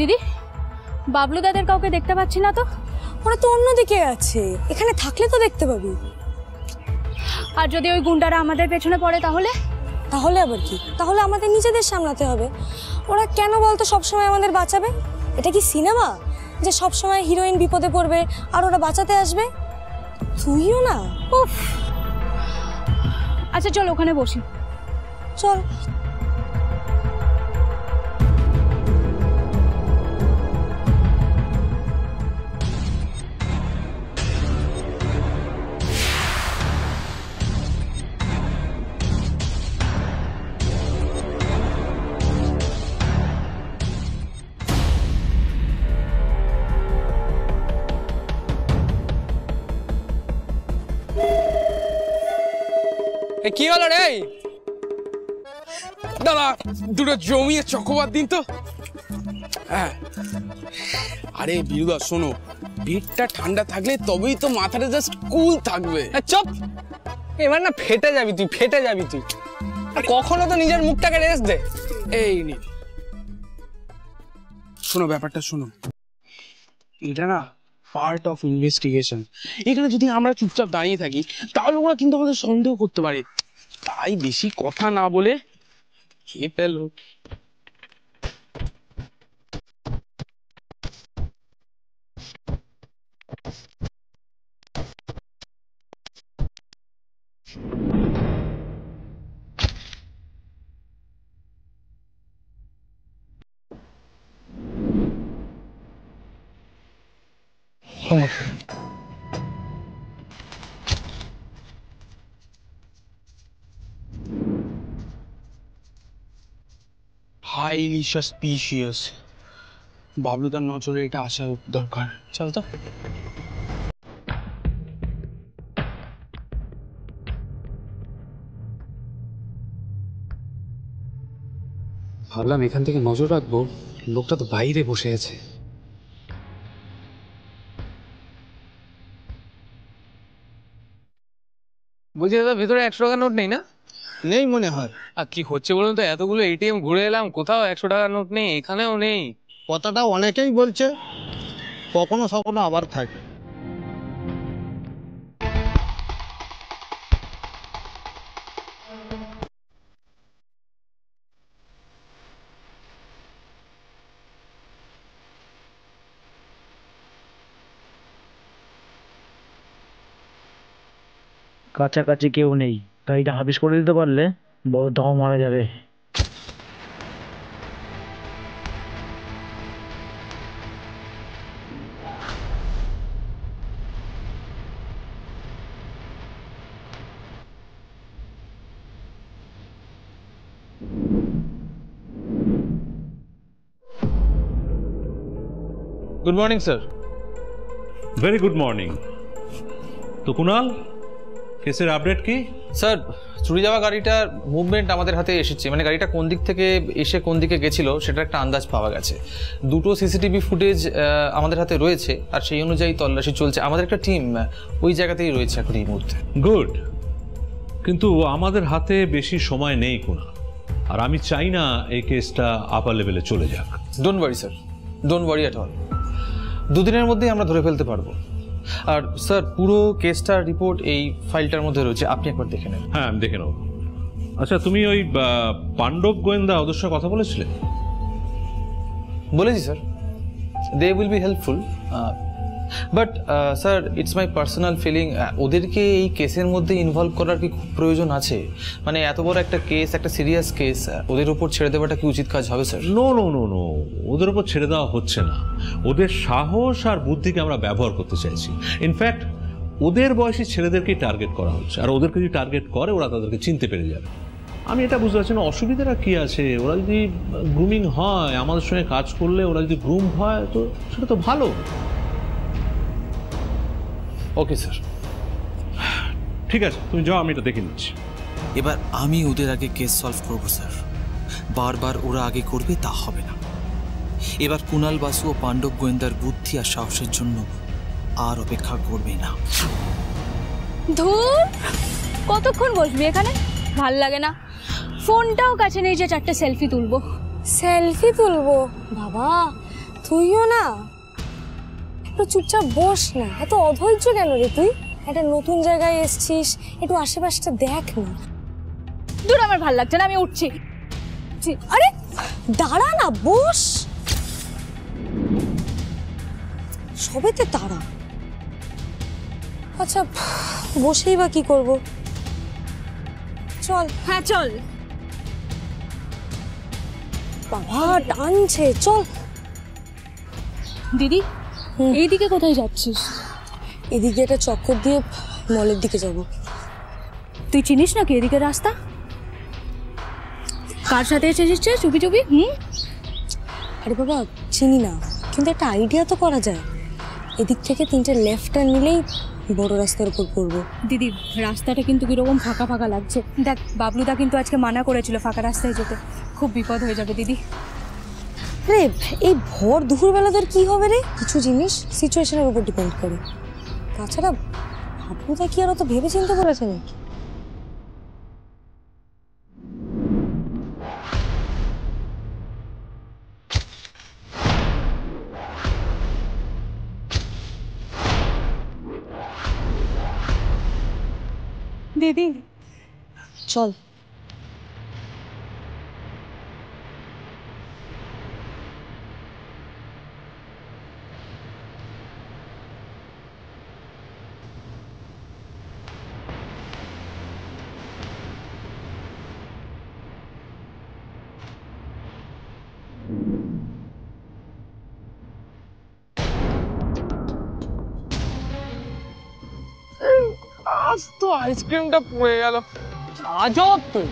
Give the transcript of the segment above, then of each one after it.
দিদি, বাবলু দাদের কাউকে দেখতে পাচ্ছি না তো। ওরা তো অন্যদিকে আছে, এখানে থাকলে তো দেখতে পাবি। আর যদি ওই গুন্ডারা আমাদের পেছনে পড়ে তাহলে? তাহলে আবার কি? তাহলে আমাদের নিজেদের সামলাতে হবে। ওরা কেন বলতো সবসময় আমাদের বাঁচাবে? এটা কি সিনেমা যে সবসময় হিরোইন বিপদে পড়বে আর ওরা বাঁচাতে আসবে? তুইও না। উফ, আচ্ছা চল ওখানে বসি। চল। কি হলো রে? দাদা দুটো জমিয়ে চকোবার দিন তো। হ্যাঁ আরে বিরুদা শোনো, পেটটা ঠান্ডা থাকলে তবেই তো মাথাটা জাস্ট কুল থাকবে। চুপ, এবার না ফেটে যাবি তুই, ফেটে যাবি তুই। কখনো তো নিজের মুখটাকে রেস্ট দে। এই নে শোনো, ব্যাপারটা শোনো, এটা না পার্ট অফ ইনভেস্টিগেশন। এখানে যদি আমরা চুপচাপ দাঁড়িয়ে থাকি তাহলে ওরা কিন্তু আমাদের সন্দেহ করতে পারে। তাই বেশি কথা না বলে খেয়ে ফেলো। Highly suspicious. বাবলুদার নজরে এটা আসা দরকার। চল তো। ভাবলাম এখান থেকে নজর রাখবো, লোকটা তো বাইরে বসে আছে। বলছি দাদা, ভেতরে 100 টাকার নোট নেই না? নেই মনে হয়। আর কি হচ্ছে বলুন তো, এতগুলো এটিএম ঘুরে এলাম, কোথাও 100 টাকার নোট নেই, এখানেও নেই। কথাটা অনেকেই বলছে, কখনো সখনো আবার থাকে। কাছাকাছি কেউ নেই, গাড়িটা হাবিস করে দিতে পারলে বড় দম মারা যাবে। Good morning sir. Very good morning. তো কুনাল, কেসের আপডেট কি? স্যার, চুরি যাওয়া গাড়িটার মুভমেন্ট আমাদের হাতে এসেছে, মানে গাড়িটা কোন দিক থেকে এসে কোন দিকে গেছিল সেটা একটা আন্দাজ পাওয়া গেছে। দুটো সিসিটিভি ফুটেজ আমাদের হাতে রয়েছে, আর সেই অনুযায়ী তল্লাশি চলছে। আমাদের একটা টিম ওই জায়গাতেই রয়েছে এখন এই মুহূর্তে। গুড, কিন্তু আমাদের হাতে বেশি সময় নেই কুনাল, আর আমি চাই না এই কেসটা আপার লেভেলে চলে যাক। Don't worry sir, don't worry at all. দুদিনের মধ্যেই আমরা ধরে ফেলতে পারবো। আর স্যার, পুরো কেসটার রিপোর্ট এই ফাইলটার মধ্যে রয়েছে, আপনি একবার দেখে নেন। হ্যাঁ আমি দেখে নেব। আচ্ছা, তুমি ওই পাণ্ডব গোয়েন্দা ওদের সঙ্গে কথা বলেছিলে? বলেছি sir, they will be helpful, but sir it's my personal feeling, ওদেরকে এই কেসের মধ্যে ইনভলভ করার কি খুব প্রয়োজন আছে? মানে এত বড় একটা কেস, একটা সিরিয়াস কেস, ওদের উপর ছেড়ে দেওয়াটা কি উচিত কাজ হবে sir? No no no no, ওদের উপর ছেড়ে দেওয়া হচ্ছে না। ওদের সাহস আর বুদ্ধিকে আমরা ব্যবহার করতে চাইছি। ইনফ্যাক্ট ওদের বয়সী ছেলেদেরকেই টার্গেট করা হচ্ছে, আর ওদেরকে যদি টার্গেট করে ওরা তাদেরকে চিনতে পেরে যাবে। আমি এটা বুঝতে পারছি না অসুবিধাটা কি আছে। ওরা যদি গ্রুমিং হয়, আমাদের সঙ্গে কাজ করলে ওরা যদি গ্রুম হয় তো সেটা তো ভালো। ওকে স্যার, ঠিক আছে, তুমি যাও, আমি এটা দেখে নিচ্ছি। এবার আমি ওদের আগে কেস সলভ করব স্যার। বারবার ওরা আগে করবে তা হবে না। এবার কুনাল বাসু ও পাণ্ডব গোয়েন্দার বুদ্ধি আর সাহসের জন্য আর অপেক্ষা করবে না। ধুর, কতক্ষণ বসবি এখানে? ভাল লাগে না। ফোনটাও কাছে নেই যে 4টে সেলফি তুলবো। সেলফি তুলবো? বাবা, তুইও না, একটু চুপচাপ বস না, এত অধৈর্য কেন রে তুই? একটা নতুন জায়গায় এসছিস, একটু আশেপাশটা দেখ না। দূর, আমার ভাল লাগছে না, আমি উঠছি। আরে দাঁড়া না, বস। সবেতে তারা। আচ্ছা বসেই বা কি করব? চল। হ্যাঁ চল। বাবা টানছে, চল। দিদি, এইদিকে কোথায় যাচ্ছিস? এদিকে একটা চক্কর দিয়ে মলের দিকে যাব। তুই চিনিস নাকি এদিকে রাস্তা? কার সাথে এসেছিস চুপি চুপি? আরে বাবা চিনি না, কিন্তু একটা আইডিয়া তো করা যায়। এদিক থেকে 3টে লেফট টার্ন নিলেই বড় রাস্তার উপর পড়বো। দিদি, রাস্তাটা কিন্তু কিরকম ফাঁকা ফাঁকা লাগছে। দেখ, বাবলুদা কিন্তু আজকে মানা করেছিল ফাঁকা রাস্তায় যেতে, খুব বিপদ হয়ে যাবে দিদি। রে এই ভোর দুপুরবেলা তোর কি হবে রে? কিছু জিনিস সিচুয়েশনের উপর ডিপেন্ড করে। তাছাড়া বাবলুদা কি আর অত ভেবে চিন্তা করেছে নাকি? দিদি চল। আজ তো আইসক্রিমটা পড়ে গেল। আজব তুই।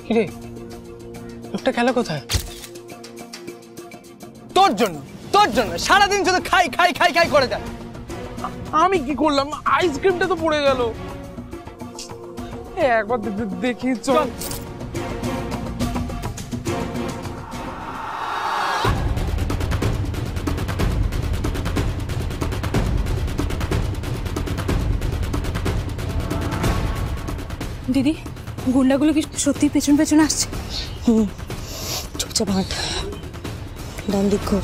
কিরে, লোকটা গেল কোথায়? তোর জন্য, তোর জন্য সারাদিন শুধু খাই খাই খাই খাই করে যায়। আমি কি করলাম? আইসক্রিমটা তো পড়ে গেল। একবার দেখি, চল। দিদি, গুন্ডাগুলো কি সত্যি পেছন পেছন আসছে? চুপচাপ হাঁট, ডান দিক কর।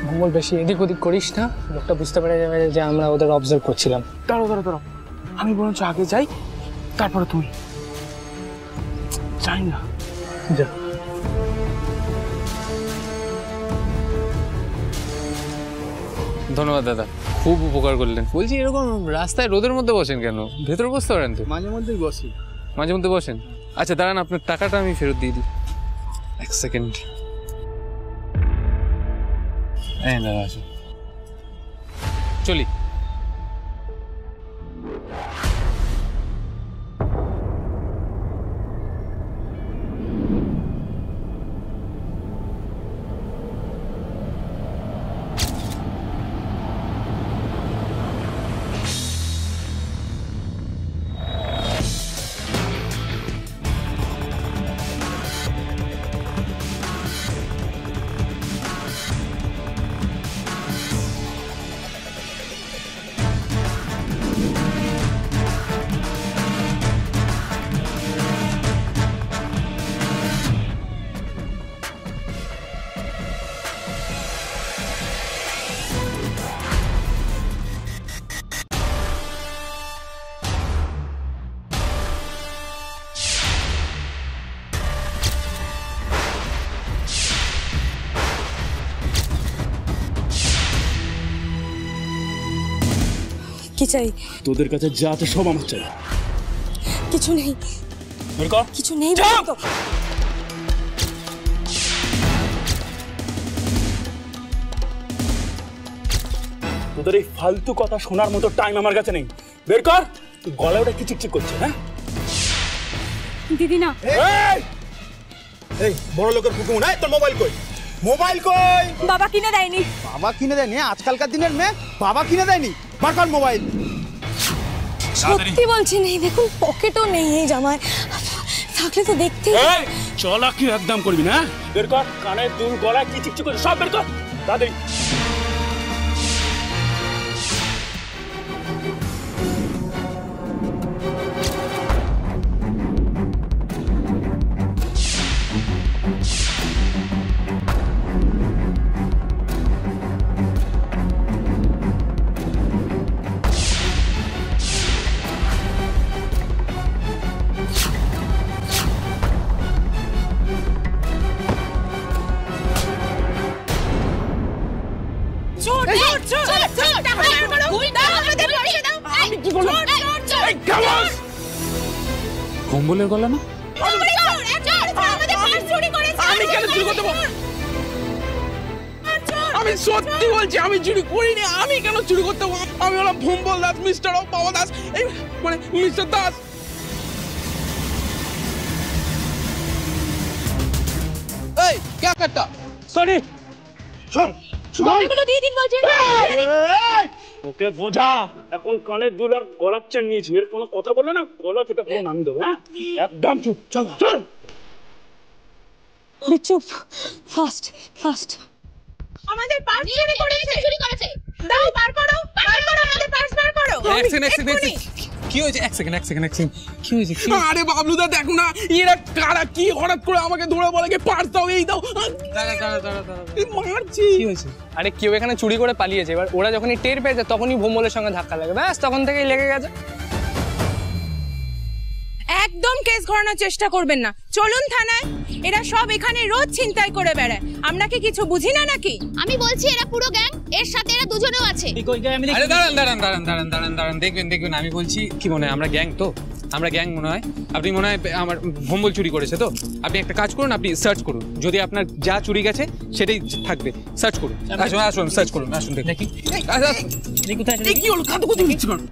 ভূগোল বেশি এদিক ওদিক করিস না, লোকটা বুঝতে পেরে যাবে যে আমরা ওদের অবজার্ভ করছিলাম। দাঁড়াও দাঁড়াও দাঁড়াও, আমি বরঞ্চ আগে যাই, তারপরে তুমি। যাই না, যা। ধন্যবাদ দাদা, খুব উপকার করলেন। বলছি এরকম রাস্তায় রোদের মধ্যে বসেন কেন? ভেতরে বসতে পারেন তো। মাঝে মধ্যেই বসি। মাঝে মধ্যে বসেন? আচ্ছা দাঁড়ান, আপনার টাকাটা আমি ফেরত দিয়ে দিই। এক সেকেন্ড। হ্যাঁ দাদা, আসুন। চলি। কি চাই? তোদের কাছে যা আছে সব আমার চাই। কিছু নেই, কিছু নেই তো। তোদের এই ফালতু কথা শোনার মতো টাইম আমার কাছে নেই। বের কর। গলায় ওটা কি চিকচিক করছে? হ্যাঁ দিদি না। এই বড় লোকের হুকুম নাই, তোর মোবাইল কই? মোবাইল কই? বাবা কিনে দেয়নি। বাবা কিনে দেয়নি? আজকালকার দিনের মেয়ে বাবা কিনে দেয়নি? বার কর মোবাইল। সত্যি বলছি নেই, দেখুন পকেটও নেই এই জামায়, থাকলে তো দেখতে। চলা কি একদম করবি না? বের কর। কানের দুল, গলায় কি চিকচিক করছে সব বের কর। তাড়াতাড়ি। কম্বলের গলা না? আমি কেন চুরি করতে পারবো? আমি সত্যি বলছি আমি চুরি করিনি। আমি কেন চুরি করতে পারবো? আমি হলাম ভম্বল দাস, মিস্টার অফ বাবা দাস, এই মানে মিস্টার দাস। এই क्या करता? সরি এগুলো দিয়ে দিন বলছি। ওকে বোঝা, এখন কানের দুল আর গলার চেন নিয়েছি, এর কোনো কথা বলে না গলা কেটে পুরো নামিয়ে দেবো। হ্যাঁ একদম চুপ। চল চল চুপ, ফাস্ট ফাস্ট। আমাদের পার্স চুরি করেছে। দাও বার করো আমাদের পার্স বার করো। এক সেকেন্ড কি হয়েছে? এক সেকেন্ড কি হয়েছে? আরে বাবলুদা দেখো না, এরা কারা কি হঠাৎ করে আমাকে ধরে বলে কি পার্স দাও, এই দাও। মারছি। কি হয়েছে? আরে কেউ এখানে চুরি করে পালিয়েছে, এবার ওরা যখনই টের পেয়েছে তখনই ভোম্বলের সঙ্গে ধাক্কা লাগে, ব্যাস তখন থেকেই লেগে গেছে। একদম কেস ঘোরানোর চেষ্টা করবেন না, চলুন থানায়। এরা সব এখানে রোজ ছিনতাই করে বেড়ায়, আমরা কি কিছু বুঝি না নাকি? আমি বলছি এরা পুরো গ্যাং, এর সাথে এরা দুজনেও আছে। আরে দাঁড়ান, দেখবেন আমি বলছি কি মনে হয় আমরা গ্যাং, তো আমরা গ্যাং মনে হয়। আপনি মনে হয় আমার ভম্বল চুরি করেছে, তো আপনি একটা কাজ করুন, আপনি সার্চ করুন, যদি আপনার যা চুরি গেছে সেটাই থাকবে, সার্চ করুন। আসুন সার্চ করুন, আসুন দেখি কি হলো? কাঁদো দিচ্ছি কেন?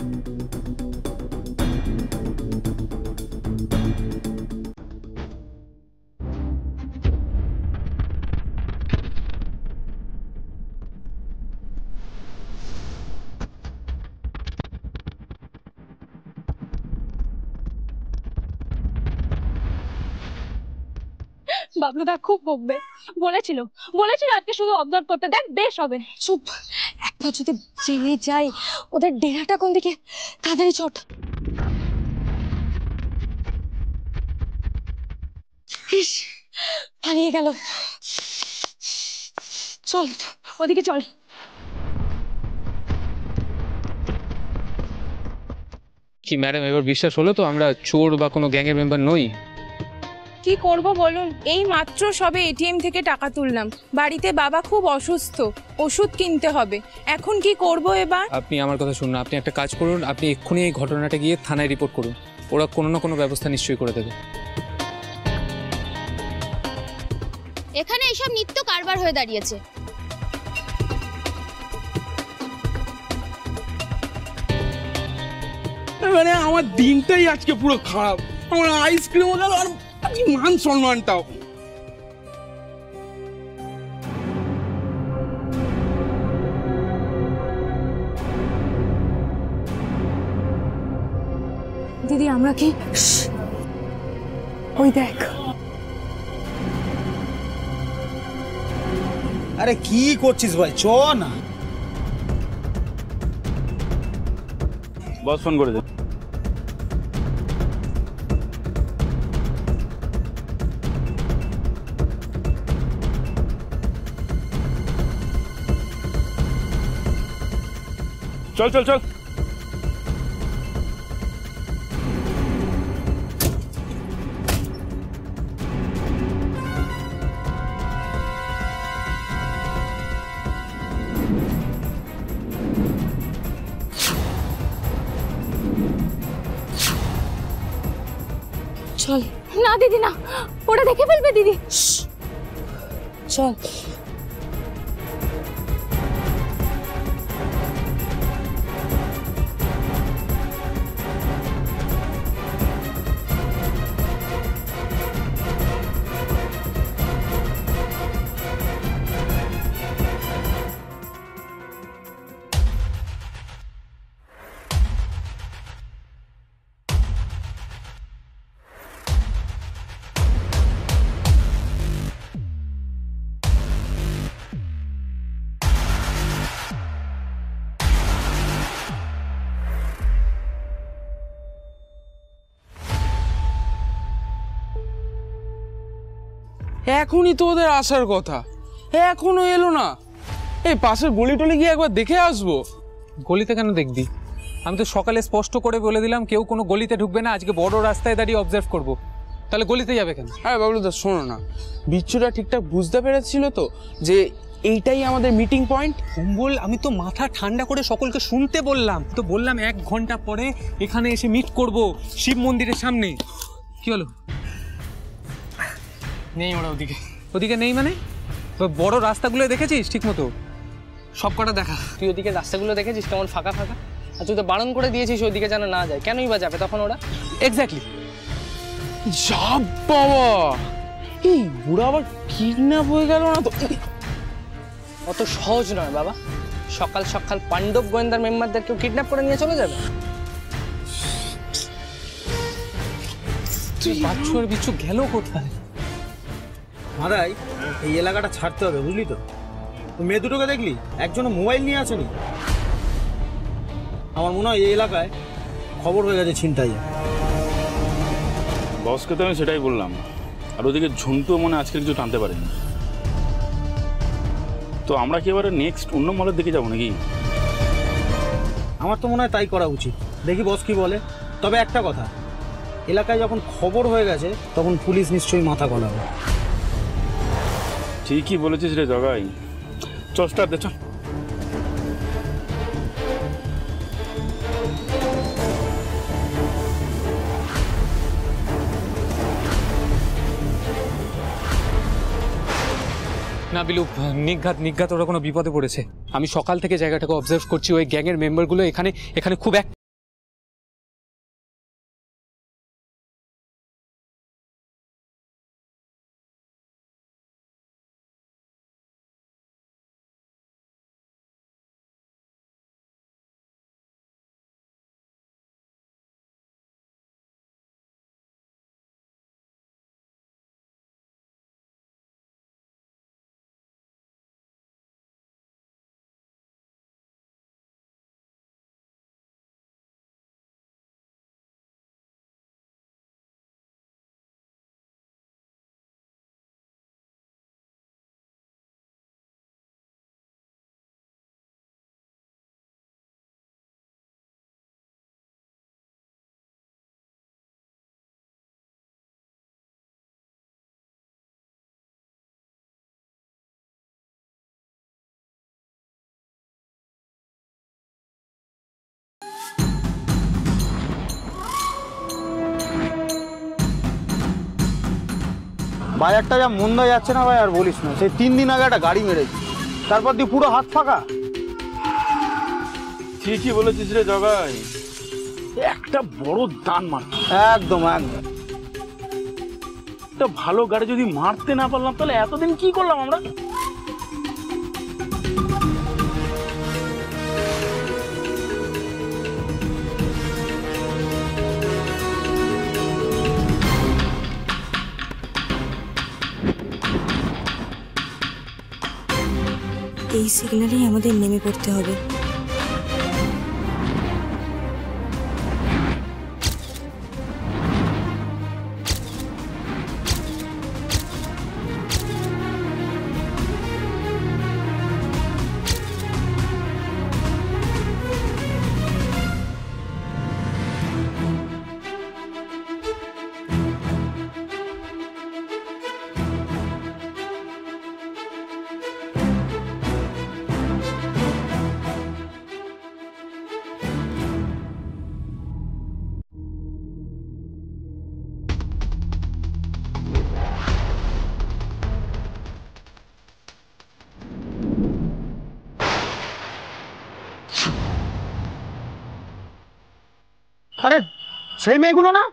বাবলুদা খুব বকবে, বলেছিল আজকে শুধু অবজার্ভ করতে, দেখ বেশ হবে। চুপ, একবার যদি জেনে যাই ওদের ডেরাটা কোন দিকে, তাড়াতাড়ি চট। ইস, হারিয়ে গেল। চল ওদিকে চল। কি ম্যাডাম এবার বিশ্বাস হলো তো আমরা চোর বা কোনো গ্যাংয়ের মেম্বার নই? কি করব বলুন, এই মাত্র সবে এটিএম থেকে টাকা তুললাম, বাড়িতে বাবা খুব অসুস্থ, ওষুধ কিনতে হবে, এখন কি করব এবার? আপনি আমার কথা শুনুন, আপনি একটা কাজ করুন, আপনি এক্ষুনি এই ঘটনাটা গিয়ে থানায় রিপোর্ট করুন, ওরা কোনো না কোনো ব্যবস্থা নিশ্চয়ই করে দেবে। এখানে এইসব নিত্য কারবার হয়ে দাঁড়িয়েছে। মানে আমার দিনটাই আজকে পুরো খারাপ। আমার আইসক্রিমও গেল আর মান সম্মানটাও। দিদি আমরা কি, ওই দেখ। আরে কি করছিস ভাই, চ না। বস ফোন করেছে। চল চল চল। চল। না দিদি না, ওরা দেখে ফেলবে দিদি। চল। এখনই তো ওদের আসার কথা, এখনো এলো না। এই পাশের গলি টলি গিয়ে একবার দেখে আসবো। গলিতে কেন দেখবি? আমি তো সকালে স্পষ্ট করে বলে দিলাম কেউ কোনো গলিতে ঢুকবে না, আজকে বড় রাস্তায় দাঁড়িয়ে অবজার্ভ করব। তাহলে গলিতে যাবে কেন? আরে বাবলুদা শোনো না, বিচ্ছুটা ঠিকঠাক বুঝতে পেরেছিল তো যে এইটাই আমাদের মিটিং পয়েন্ট? ভম্বল, আমি তো মাথা ঠান্ডা করে সকলকে শুনতে বললাম, তো বললাম 1 ঘন্টা পরে এখানে এসে মিট করব শিব মন্দিরের সামনে। কি হলো? নেই ওরা ওদিকে। ওদিকে নেই মানে? তো বড় রাস্তাগুলো দেখেছিস ঠিক মতো? সব কটা দেখা। তুই ওদিকে রাস্তাগুলো দেখেছিস কেমন ফাঁকা ফাঁকা? আর তুই তো বারণ করে দিয়েছিস ওইদিকে যেন না যায়, কেনই বা যাবে তখন ওরা? এক্স্যাক্টলি। যা বাবা, এই বুড়া আবার কিডন্যাপ হয়ে গেল না তো? অত সহজ নয় বাবা, সকাল সকাল পাণ্ডব গোয়েন্দার মেম্বারদের কেউ কিডন্যাপ করে নিয়ে চলে যাবে। বাচ্চু আর বিচ্ছু গেল কোথায়? মাদাই, এই এলাকাটা ছাড়তে হবে, বুঝলি তো? মেয়ে দুটোকে দেখলি, একজনও মোবাইল নিয়ে আসেনি। আমার মনে হয় এই এলাকায় খবর হয়ে গেছে ছিনতাই। বসকে তো আমি সেটাই বললাম, আর ওদিকে ঝন্টু মনে আজকে কিছু টানতে পারেনি। তো আমরা কি এবারে নেক্সট অন্য মলের দিকে যাবো নাকি? আমার তো মনে হয় তাই করা উচিত। দেখি বস কি বলে। তবে একটা কথা, এলাকায় যখন খবর হয়ে গেছে তখন পুলিশ নিশ্চয়ই মাথা গলাবে। ঠিকই বলেছিস রে জগাই, চল স্টার্ট দে, চল। না বিলু, নিঘাত ওরা কোনো বিপদে পড়েছে। আমি সকাল থেকে জায়গাটাকে অবজার্ভ করছি, ওই গ্যাংয়ের মেম্বারগুলো এখানে খুব এক বাজারটা যা মন্দ যাচ্ছে না ভাই, আর বলিস না। সেই 3 দিন আগে একটা গাড়ি মেরেছি, তারপর দিয়ে পুরো হাত ফাঁকা। ঠিকই বলেছিস রে জগাই, একটা বড় দান মার। একদম একদম। একটা ভালো গাড়ি যদি মারতে না পারলাম তাহলে এতদিন কি করলাম আমরা? এই সিগন্যালেই আমাদের নেমে পড়তে হবে। আরে সেই মেয়েগুলো না?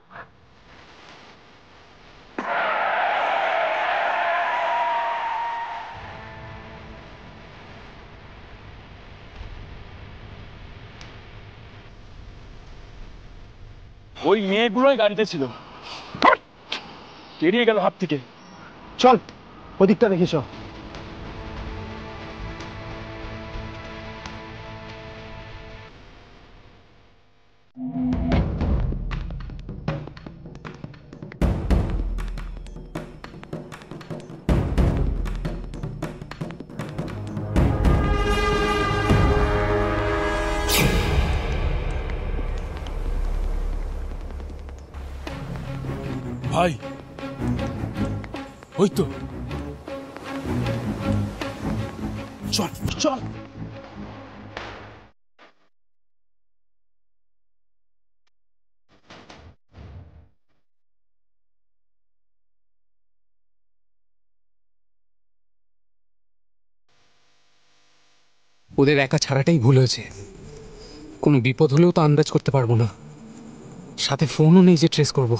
ওই মেয়েগুলোই গাড়িতে ছিল, বেরিয়ে গেল হাত থেকে। চল ওদিকটা দেখি চল। ভাই ওই তো, চল চল। ওদের একা ছাড়াটাই ভুল হয়েছে। কোনো বিপদ হলেও তো আন্দাজ করতে পারবো না, সাথে ফোনও নেই যে ট্রেস করবো।